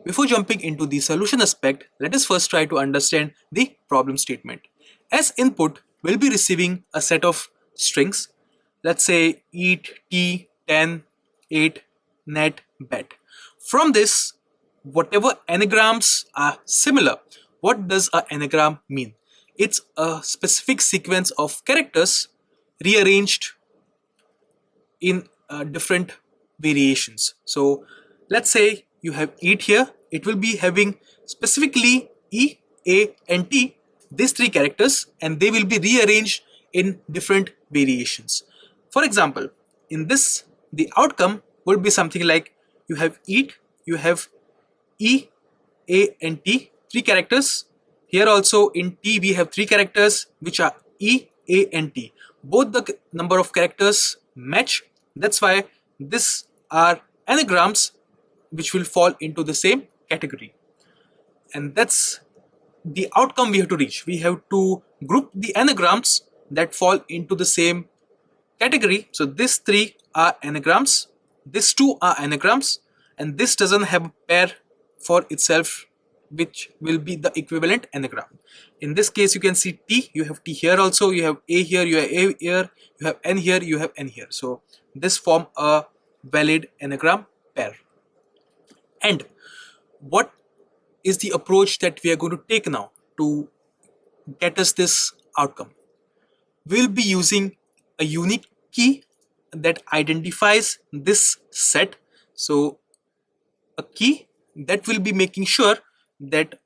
Before jumping into the solution aspect, let us first try to understand the problem statement. As input, we'll be receiving a set of strings. Let's say eat, tea, 10, 8, net, bet. From this, whatever anagrams are similar, what does an anagram mean? It's a specific sequence of characters rearranged in different variations. So let's say you have eat here, it will be having specifically E, A and T, these three characters, and they will be rearranged in different variations. For example, in this the outcome would be something like you have eat, you have E, A and T, three characters. Here also in T we have three characters which are E, A and T. Both the number of characters match. That's why these are anagrams which will fall into the same category. And that's the outcome we have to reach. We have to group the anagrams that fall into the same category. So these three are anagrams, these two are anagrams, and this doesn't have a pair for itself which will be the equivalent anagram. In this case you can see T, you have T here also, you have A here, you have A here, you have N here, you have N here. So this form a valid anagram pair. And what is the approach that we are going to take now to get us this outcome? We'll be using a unique key that identifies this set. So a key that will be making sure that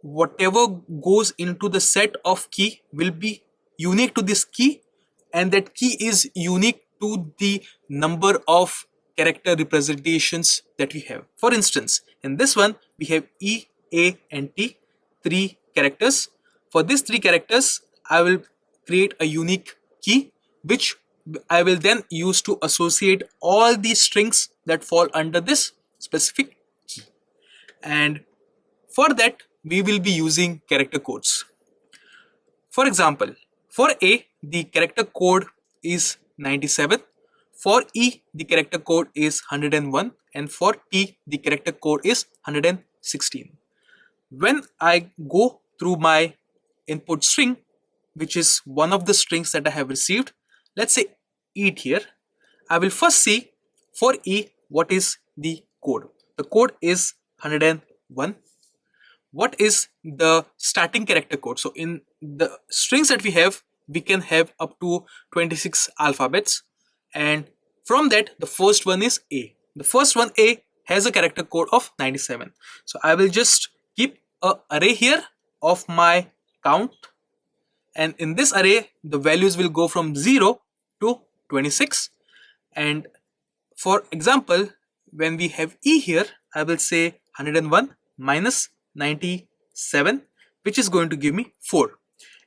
whatever goes into the set of key will be unique to this key, and that key is unique to the number of character representations that we have. For instance, in this one we have E, A and T, three characters. For these three characters I will create a unique key which I will then use to associate all these strings that fall under this specific key. And for that we will be using character codes. For example, for A the character code is 97, for E the character code is 101, and for T the character code is 116. When I go through my input string, which is one of the strings that I have received, let's say eat here, I will first see for E what is the code. The code is 101. What is the starting character code? So in the strings that we have, we can have up to 26 alphabets, and from that the first one is A. The first one A has a character code of 97. So I will just keep an array here of my count, and in this array the values will go from 0 to 26. And for example, when we have E here, I will say 101 minus 97, which is going to give me 4,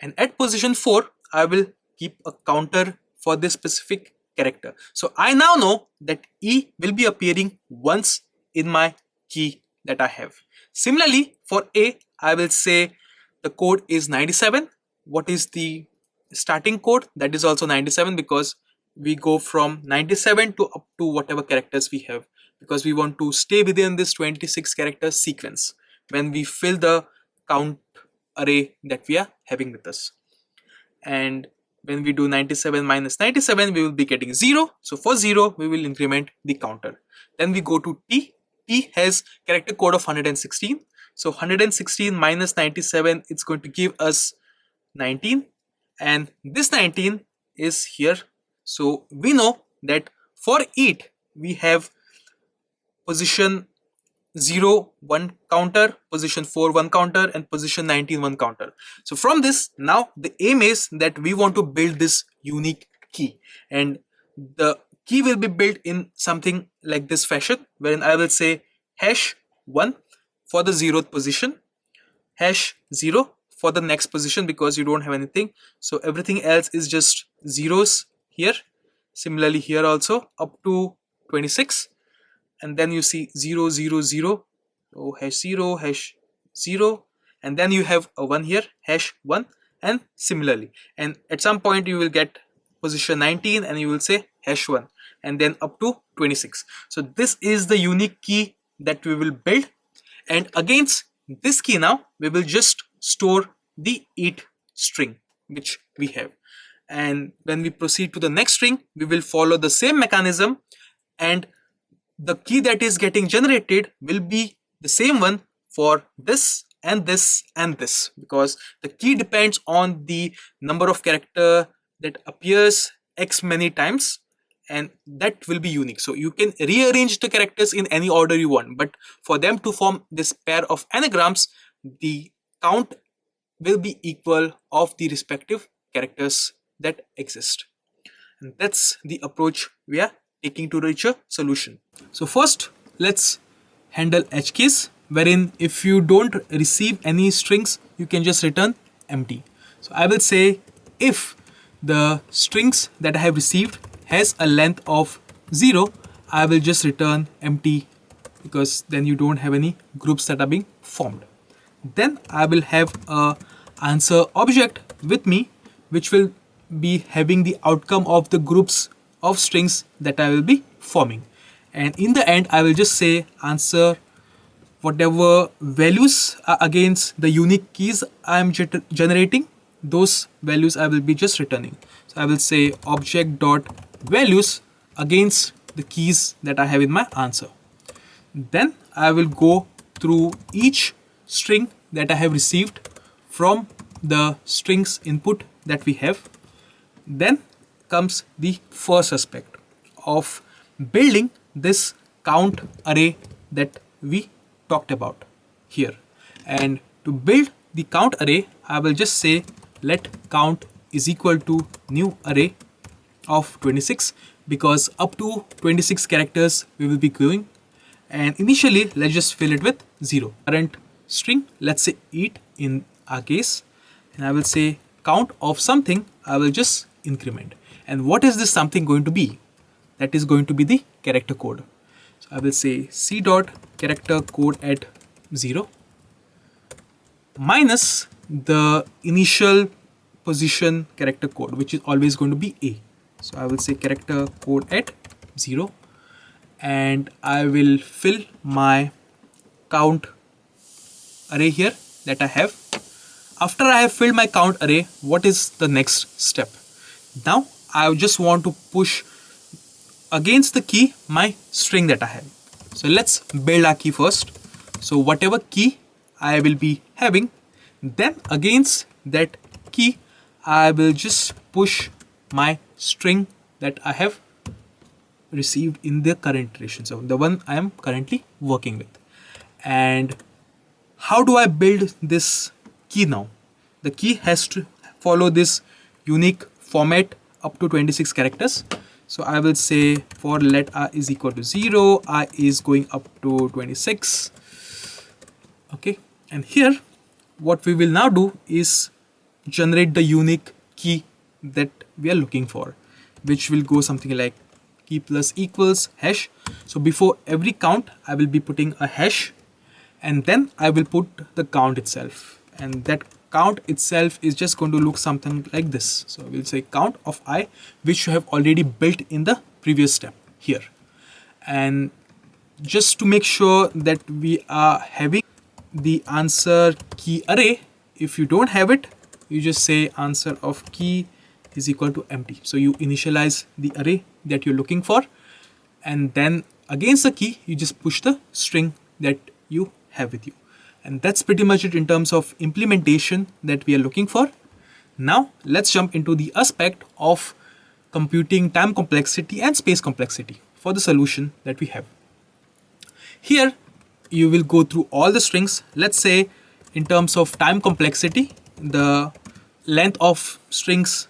and at position 4 I will keep a counter for this specific character. So I now know that E will be appearing once in my key that I have. Similarly for A, I will say the code is 97. What is the starting code? That is also 97, because we go from 97 to up to whatever characters we have, because we want to stay within this 26 character sequence when we fill the count array that we are having with us. And when we do 97 minus 97, we will be getting 0. So for 0 we will increment the counter. Then we go to T. T has character code of 116. So 116 minus 97, it's going to give us 19, and this 19 is here. So we know that for eat we have position 0 1 counter, position 4 1 counter, and position 19 1 counter. So from this, now the aim is that we want to build this unique key, and the key will be built in something like this fashion, wherein I will say hash 1 for the 0th position, hash 0 for the next position, because you don't have anything, so everything else is just zeros here. Similarly here also up to 26, and then you see 0 0 0, so hash 0 hash 0, and then you have a 1 here, hash 1, and similarly, and at some point you will get position 19 and you will say hash 1, and then up to 26. So this is the unique key that we will build, And against this key now, we will just store the eat string which we have. And when we proceed to the next string, we will follow the same mechanism, and the key that is getting generated will be the same one for this and this and this, because the key depends on the number of character that appears x many times, and that will be unique. So you can rearrange the characters in any order you want, but for them to form this pair of anagrams, the count will be equal of the respective characters that exist. And that's the approach we are taking to reach a solution. So first, let's handle edge case, wherein if you don't receive any strings, you can just return empty. So I will say if the strings that I have received has a length of 0, I will just return empty, because then you don't have any groups that are being formed. Then I will have a answer object with me, which will be having the outcome of the groups of strings that I will be forming. And in the end, I will just say answer whatever values are against the unique keys I am generating, those values I will be just returning. So I will say object dot values against the keys that I have in my answer. Then I will go through each string that I have received from the strings input that we have. Then comes the first aspect of building this count array that we talked about here. And to build the count array, I will just say let count is equal to new array of 26, because up to 26 characters we will be going. And initially, let's just fill it with 0. Current string, let's say eat in our case, and I will say count of something, I will just increment. And what is this something going to be? That is going to be the character code. So I will say c dot character code at 0 minus the initial position character code, which is always going to be a. So I will say character code at 0, and I will fill my count array here that I have. After I have filled my count array, what is the next step? Now I just want to push against the key my string that I have. So let's build our key first. So whatever key I will be having, then against that key I will just push my string that I have received in the current iteration, so the one I am currently working with. And how do I build this key now? The key has to follow this unique format up to 26 characters. So I will say for let I is equal to 0, I is going up to 26. Okay, and here what we will now do is generate the unique key that we are looking for, which will go something like key plus equals hash. So before every count I will be putting a hash, and then I will put the count itself, and that count itself is just going to look something like this. So we'll say count of I, which you have already built in the previous step here. And just to make sure that we are having the answer key array, if you don't have it, you just say answer of key is equal to empty. So you initialize the array that you're looking for, and then against the key you just push the string that you have with you. And that's pretty much it in terms of implementation that we are looking for. Now let's jump into the aspect of computing time complexity and space complexity for the solution that we have. Here you will go through all the strings. Let's say in terms of time complexity, the length of strings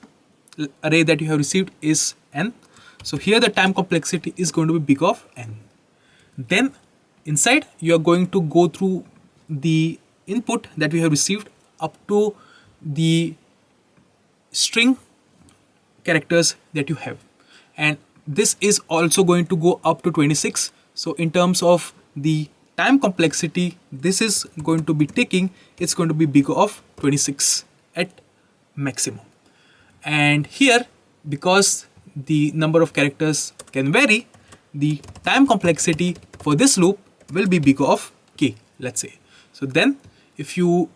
array that you have received is n. So here the time complexity is going to be big of n. Then inside you are going to go through the input that we have received up to the string characters that you have, and this is also going to go up to 26. So in terms of the time complexity, this is going to be taking, it's going to be big of 26 at maximum. And here, because the number of characters can vary, the time complexity for this loop will be big of k. let's say. So then if you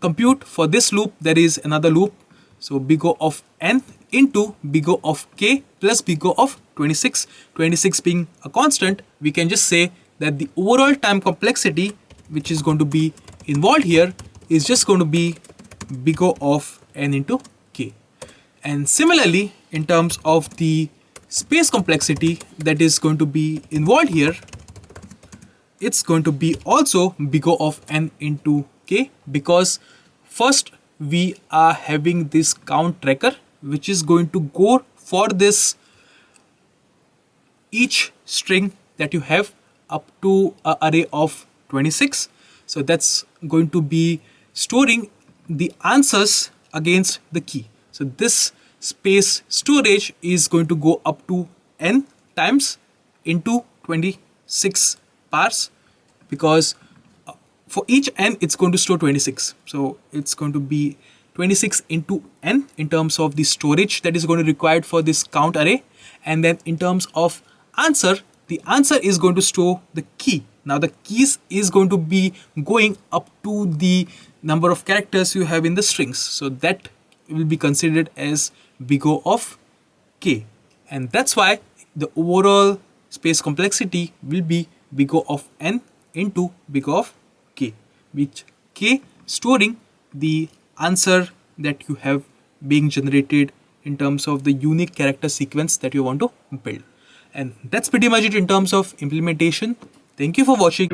compute for this loop, there is another loop. So big O of n into big O of k plus big O of 26. 26 being a constant, we can just say that the overall time complexity which is going to be involved here is just going to be big O of n into k. And similarly, in terms of the space complexity that is going to be involved here, it's going to be also big O of n into k, because first we are having this count tracker which is going to go for this each string that you have up to an array of 26. So that's going to be storing the answers against the key. So this space storage is going to go up to n times into 26 parts, because for each n it's going to store 26. So it's going to be 26 into n in terms of the storage that is going to be required for this count array. And then in terms of answer, the answer is going to store the key. Now the keys is going to be going up to the number of characters you have in the strings. So that will be considered as big O of k. And that's why the overall space complexity will be big O of n into big O of k, which k storing the answer that you have being generated in terms of the unique character sequence that you want to build. And that's pretty much it in terms of implementation. Thank you for watching.